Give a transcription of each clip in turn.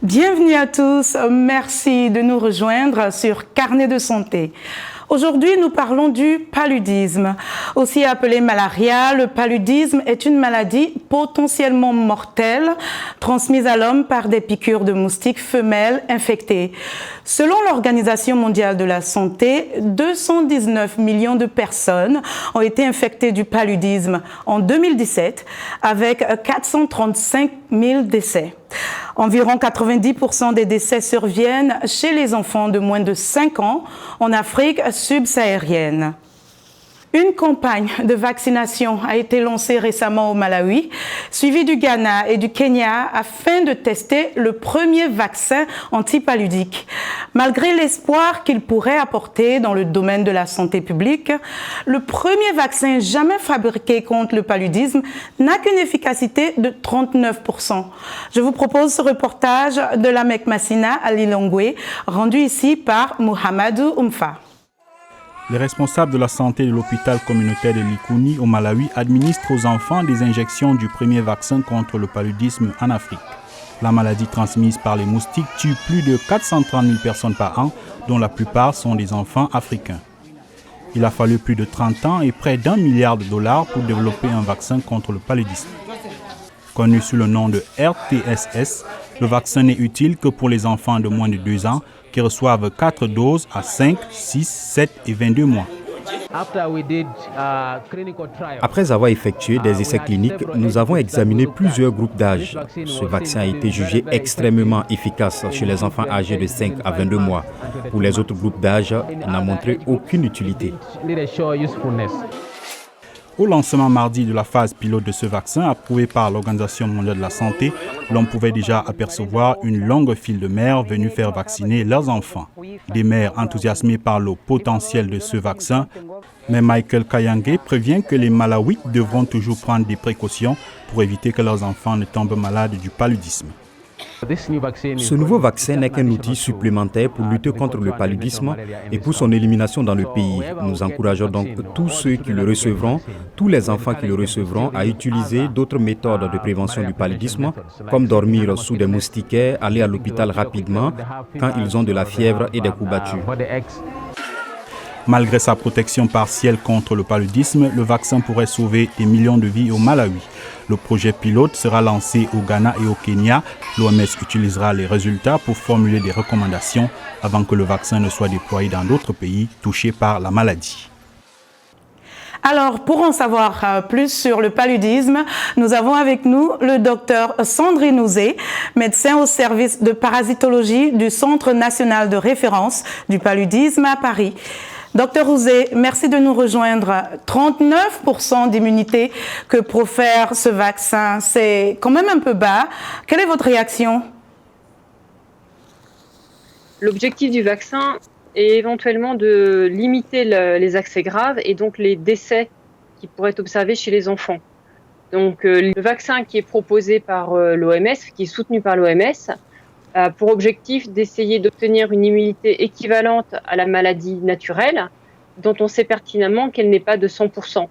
Bienvenue à tous, merci de nous rejoindre sur Carnet de santé. Aujourd'hui, nous parlons du paludisme. Aussi appelé malaria, le paludisme est une maladie potentiellement mortelle transmise à l'homme par des piqûres de moustiques femelles infectées. Selon l'Organisation mondiale de la santé, 219 millions de personnes ont été infectées du paludisme en 2017 avec 435 000 décès. Environ 90% des décès surviennent chez les enfants de moins de 5 ans en Afrique subsaharienne. Une campagne de vaccination a été lancée récemment au Malawi, suivie du Ghana et du Kenya afin de tester le premier vaccin antipaludique. Malgré l'espoir qu'il pourrait apporter dans le domaine de la santé publique, le premier vaccin jamais fabriqué contre le paludisme n'a qu'une efficacité de 39%. Je vous propose ce reportage de la Mekmasina à Lilongwe, rendu ici par Mohamedou Oumfa. Les responsables de la santé de l'hôpital communautaire de Likuni au Malawi administrent aux enfants des injections du premier vaccin contre le paludisme en Afrique. La maladie transmise par les moustiques tue plus de 430 000 personnes par an, dont la plupart sont des enfants africains. Il a fallu plus de 30 ans et près d'$1 milliard pour développer un vaccin contre le paludisme. Connu sous le nom de RTSS, le vaccin n'est utile que pour les enfants de moins de 2 ans qui reçoivent 4 doses à 5, 6, 7 et 22 mois. Après avoir effectué des essais cliniques, nous avons examiné plusieurs groupes d'âge. Ce vaccin a été jugé extrêmement efficace chez les enfants âgés de 5 à 22 mois. Pour les autres groupes d'âge, il n'a montré aucune utilité. Au lancement mardi de la phase pilote de ce vaccin approuvé par l'Organisation mondiale de la santé, l'on pouvait déjà apercevoir une longue file de mères venues faire vacciner leurs enfants. Des mères enthousiasmées par le potentiel de ce vaccin, mais Michael Kayange prévient que les Malawites devront toujours prendre des précautions pour éviter que leurs enfants ne tombent malades du paludisme. Ce nouveau vaccin n'est qu'un outil supplémentaire pour lutter contre le paludisme et pour son élimination dans le pays. Nous encourageons donc tous ceux qui le recevront, tous les enfants qui le recevront, à utiliser d'autres méthodes de prévention du paludisme, comme dormir sous des moustiquaires, aller à l'hôpital rapidement quand ils ont de la fièvre et des courbatures. Malgré sa protection partielle contre le paludisme, le vaccin pourrait sauver des millions de vies au Malawi. Le projet pilote sera lancé au Ghana et au Kenya. L'OMS utilisera les résultats pour formuler des recommandations avant que le vaccin ne soit déployé dans d'autres pays touchés par la maladie. Alors, pour en savoir plus sur le paludisme, nous avons avec nous le docteur Sandrine Ouzé, médecin au service de parasitologie du Centre national de référence du paludisme à Paris. Docteur Ouzé, merci de nous rejoindre. 39% d'immunité que profère ce vaccin, c'est quand même un peu bas. Quelle est votre réaction? L'objectif du vaccin est éventuellement de limiter les accès graves et donc les décès qui pourraient être observés chez les enfants. Donc le vaccin qui est proposé par l'OMS, qui est soutenu par l'OMS, a pour objectif d'essayer d'obtenir une immunité équivalente à la maladie naturelle, dont on sait pertinemment qu'elle n'est pas de 100%.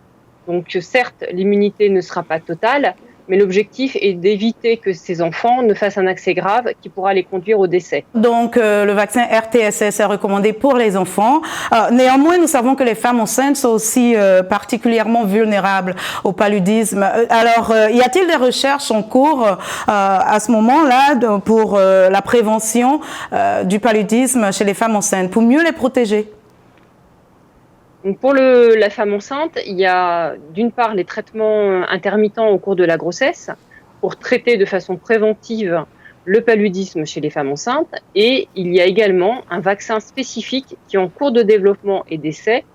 Donc certes, l'immunité ne sera pas totale, mais l'objectif est d'éviter que ces enfants ne fassent un accès grave qui pourra les conduire au décès. Donc le vaccin RTSS est recommandé pour les enfants. Néanmoins, nous savons que les femmes enceintes sont aussi particulièrement vulnérables au paludisme. Alors, y a-t-il des recherches en cours à ce moment-là pour la prévention du paludisme chez les femmes enceintes, pour mieux les protéger? Donc pour la femme enceinte, il y a d'une part les traitements intermittents au cours de la grossesse pour traiter de façon préventive le paludisme chez les femmes enceintes, et il y a également un vaccin spécifique qui est en cours de développement et d'essai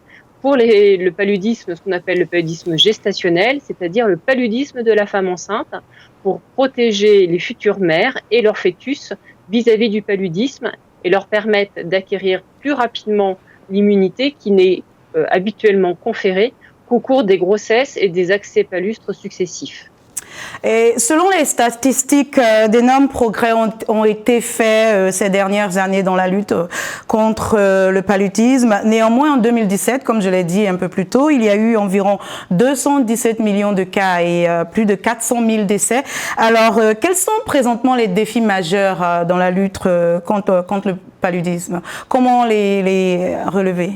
pour le paludisme, ce qu'on appelle le paludisme gestationnel, c'est-à-dire le paludisme de la femme enceinte, pour protéger les futures mères et leurs fœtus vis-à-vis du paludisme et leur permettre d'acquérir plus rapidement l'immunité qui n'est habituellement conférée qu'au cours des grossesses et des accès palustres successifs. Et selon les statistiques, d'énormes progrès ont été faits ces dernières années dans la lutte contre le paludisme. Néanmoins, en 2017, comme je l'ai dit un peu plus tôt, il y a eu environ 217 millions de cas et plus de 400 000 décès. Alors, quels sont présentement les défis majeurs dans la lutte contre le paludisme? Comment les relever?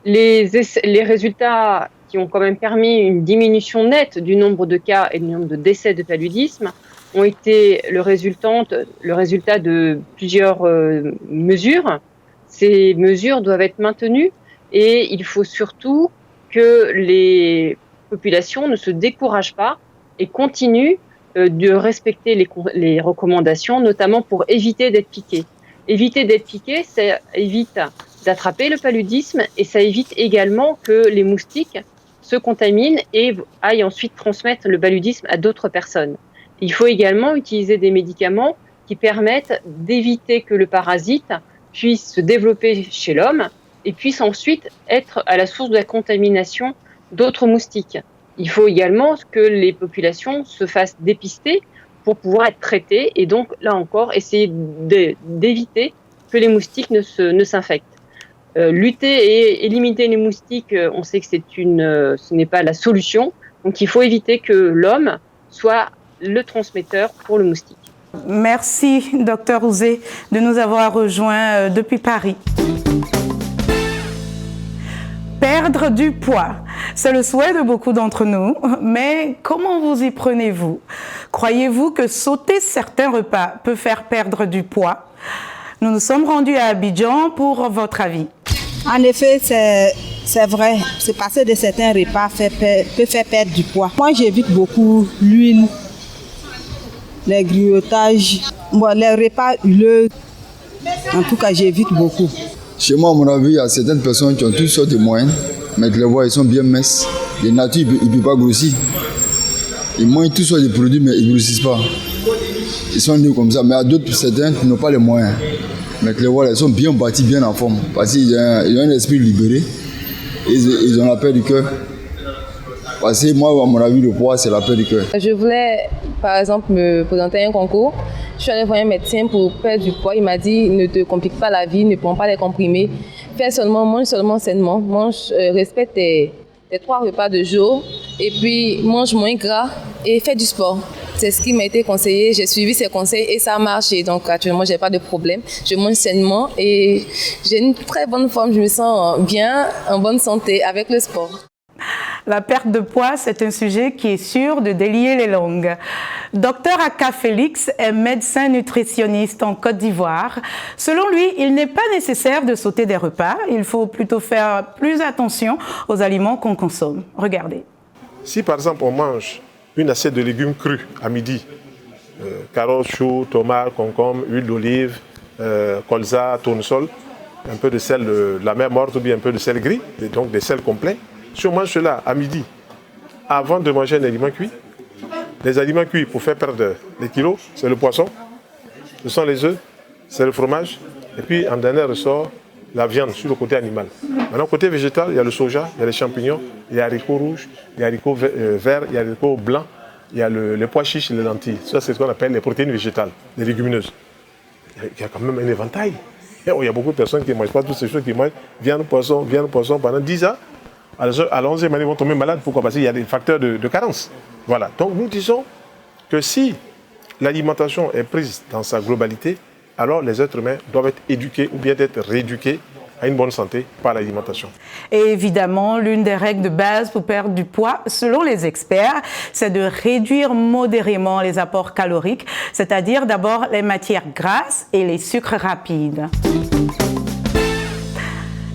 Les résultats qui ont quand même permis une diminution nette du nombre de cas et du nombre de décès de paludisme ont été le résultat de plusieurs mesures. Ces mesures doivent être maintenues et il faut surtout que les populations ne se découragent pas et continuent de respecter les recommandations, notamment pour éviter d'être piquées. Éviter d'être piqué, ça évite d'attraper le paludisme et ça évite également que les moustiques se contaminent et aillent ensuite transmettre le paludisme à d'autres personnes. Il faut également utiliser des médicaments qui permettent d'éviter que le parasite puisse se développer chez l'homme et puisse ensuite être à la source de la contamination d'autres moustiques. Il faut également que les populations se fassent dépister pour pouvoir être traitées et donc, là encore, essayer d'éviter que les moustiques ne s'infectent. Lutter et éliminer les moustiques, on sait que ce n'est pas la solution. Donc il faut éviter que l'homme soit le transmetteur pour le moustique. Merci, Dr Ouzé, de nous avoir rejoints depuis Paris. Perdre du poids, c'est le souhait de beaucoup d'entre nous, mais comment vous y prenez-vous? Croyez-vous que sauter certains repas peut faire perdre du poids? Nous nous sommes rendus à Abidjan pour votre avis. En effet, c'est vrai. Se passer de certains repas peut faire perdre du poids. Moi, j'évite beaucoup l'huile, les grignotages, les repas huileux. En tout cas, j'évite beaucoup. Chez moi, à mon avis, il y a certaines personnes qui ont toutes sortes de moyens, mais tu les vois, ils sont bien minces. Les nature, ils ne peuvent pas grossir. Ils mangent toutes sortes de produits, mais ils ne grossissent pas. Ils sont nés comme ça, mais il y a d'autres, certains qui n'ont pas les moyens. Mais tu les vois, ils sont bien bâtis, bien en forme. Parce qu'ils ont un esprit libéré. Ils ont la paix du cœur. Parce que moi, à mon avis, le poids, c'est la paix du cœur. Je voulais, par exemple, me présenter à un concours. Je suis allée voir un médecin pour perdre du poids. Il m'a dit, ne te complique pas la vie, ne prends pas les comprimés. Mange seulement sainement. Respecte tes 3 repas de jour. Et puis, mange moins gras et fais du sport. C'est ce qui m'a été conseillé. J'ai suivi ces conseils et ça a marché. Donc, actuellement, je n'ai pas de problème. Je mange sainement et j'ai une très bonne forme. Je me sens bien, en bonne santé avec le sport. La perte de poids, c'est un sujet qui est sûr de délier les langues. Dr Aka Félix est médecin nutritionniste en Côte d'Ivoire. Selon lui, il n'est pas nécessaire de sauter des repas. Il faut plutôt faire plus attention aux aliments qu'on consomme. Regardez. Si par exemple on mange une assiette de légumes crus à midi, carottes, choux, tomates, concombres, huile d'olive, colza, tournesol, un peu de sel de la mer morte ou bien un peu de sel gris, et donc des sels complets. Si on mange cela à midi, avant de manger un aliment cuit, les aliments cuits pour faire perdre les kilos, c'est le poisson, ce sont les œufs, c'est le fromage, et puis en dernier ressort, la viande sur le côté animal. Maintenant, côté végétal, il y a le soja, il y a les champignons, il y a les haricots rouges, il y a les haricots verts, il y a les haricots blancs, il y a les pois chiches et les lentilles. Ça, c'est ce qu'on appelle les protéines végétales, les légumineuses. Il y a quand même un éventail. Il y a beaucoup de personnes qui ne mangent pas toutes ces choses, qui mangent viande, poisson pendant 10 ans. À la 11e année, ils vont tomber malades. Pourquoi? Parce qu'il y a des facteurs de carence. Voilà. Donc, nous disons que si l'alimentation est prise dans sa globalité, alors les êtres humains doivent être éduqués ou bien être rééduqués à une bonne santé par l'alimentation. Et évidemment, l'une des règles de base pour perdre du poids, selon les experts, c'est de réduire modérément les apports caloriques, c'est-à-dire d'abord les matières grasses et les sucres rapides.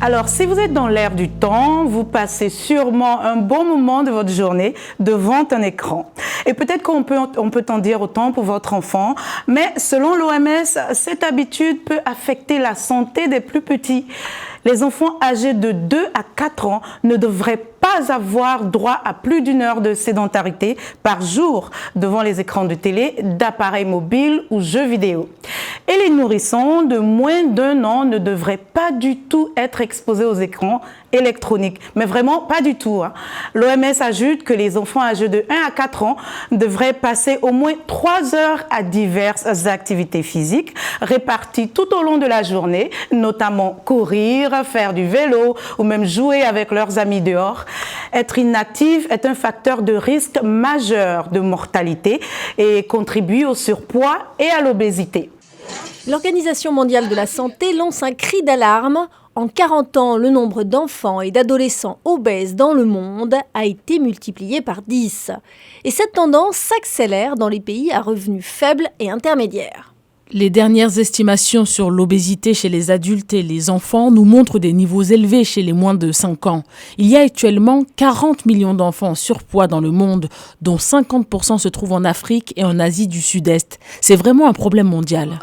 Alors, si vous êtes dans l'air du temps, vous passez sûrement un bon moment de votre journée devant un écran. Et peut-être qu'on peut en dire autant pour votre enfant, mais selon l'OMS, cette habitude peut affecter la santé des plus petits. Les enfants âgés de 2 à 4 ans ne devraient pas avoir droit à plus d'1 heure de sédentarité par jour devant les écrans de télé, d'appareils mobiles ou jeux vidéo. Et les nourrissons de moins d'1 an ne devraient pas du tout être exposés aux écrans électroniques, mais vraiment pas du tout. L'OMS ajoute que les enfants âgés de 1 à 4 ans devraient passer au moins 3 heures à diverses activités physiques réparties tout au long de la journée, notamment courir, faire du vélo ou même jouer avec leurs amis dehors. Être inactif est un facteur de risque majeur de mortalité et contribue au surpoids et à l'obésité. L'Organisation mondiale de la santé lance un cri d'alarme. En 40 ans, le nombre d'enfants et d'adolescents obèses dans le monde a été multiplié par 10. Et cette tendance s'accélère dans les pays à revenus faibles et intermédiaires. Les dernières estimations sur l'obésité chez les adultes et les enfants nous montrent des niveaux élevés chez les moins de 5 ans. Il y a actuellement 40 millions d'enfants en surpoids dans le monde, dont 50% se trouvent en Afrique et en Asie du Sud-Est. C'est vraiment un problème mondial.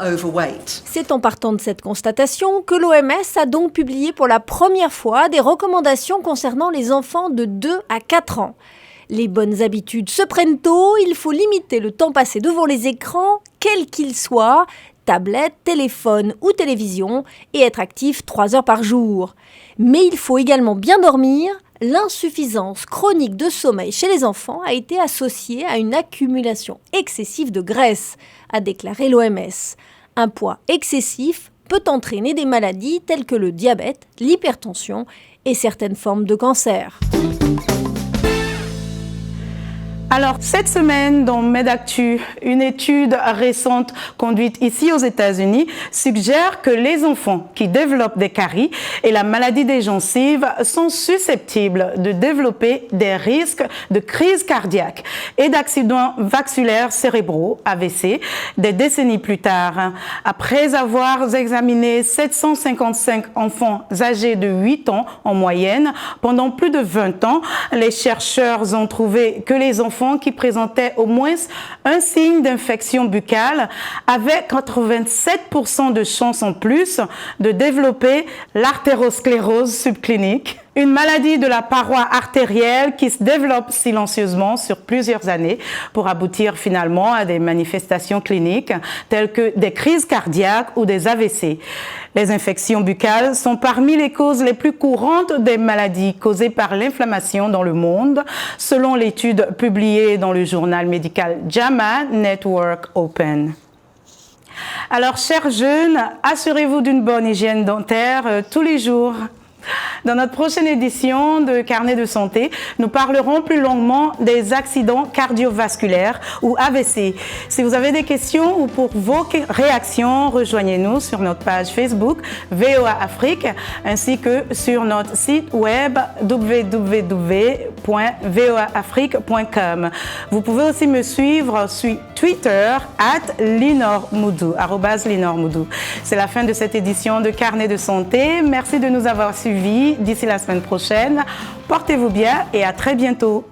C'est en partant de cette constatation que l'OMS a donc publié pour la première fois des recommandations concernant les enfants de 2 à 4 ans. Les bonnes habitudes se prennent tôt, il faut limiter le temps passé devant les écrans, quels qu'ils soient, tablette, téléphone ou télévision, et être actif 3 heures par jour. Mais il faut également bien dormir. L'insuffisance chronique de sommeil chez les enfants a été associée à une accumulation excessive de graisse, a déclaré l'OMS. Un poids excessif peut entraîner des maladies telles que le diabète, l'hypertension et certaines formes de cancer. Alors, cette semaine, dans MedActu, une étude récente conduite ici aux États-Unis suggère que les enfants qui développent des caries et la maladie des gencives sont susceptibles de développer des risques de crise cardiaque et d'accidents vasculaires cérébraux, AVC, des décennies plus tard. Après avoir examiné 755 enfants âgés de 8 ans en moyenne pendant plus de 20 ans, les chercheurs ont trouvé que les enfants qui présentaient au moins un signe d'infection buccale avaient 87% de chances en plus de développer l'artérosclérose subclinique, une maladie de la paroi artérielle qui se développe silencieusement sur plusieurs années pour aboutir finalement à des manifestations cliniques telles que des crises cardiaques ou des AVC. Les infections buccales sont parmi les causes les plus courantes des maladies causées par l'inflammation dans le monde, selon l'étude publiée dans le journal médical JAMA Network Open. Alors, chers jeunes, assurez-vous d'une bonne hygiène dentaire tous les jours. Dans notre prochaine édition de Carnet de santé, nous parlerons plus longuement des accidents cardiovasculaires ou AVC. Si vous avez des questions ou pour vos réactions, rejoignez-nous sur notre page Facebook VOA Afrique ainsi que sur notre site web www.voaafrique.com. Vous pouvez aussi me suivre sur Twitter @LinorMoudou. C'est la fin de cette édition de Carnet de santé. Merci de nous avoir suivis. D'ici la semaine prochaine, portez-vous bien et à très bientôt.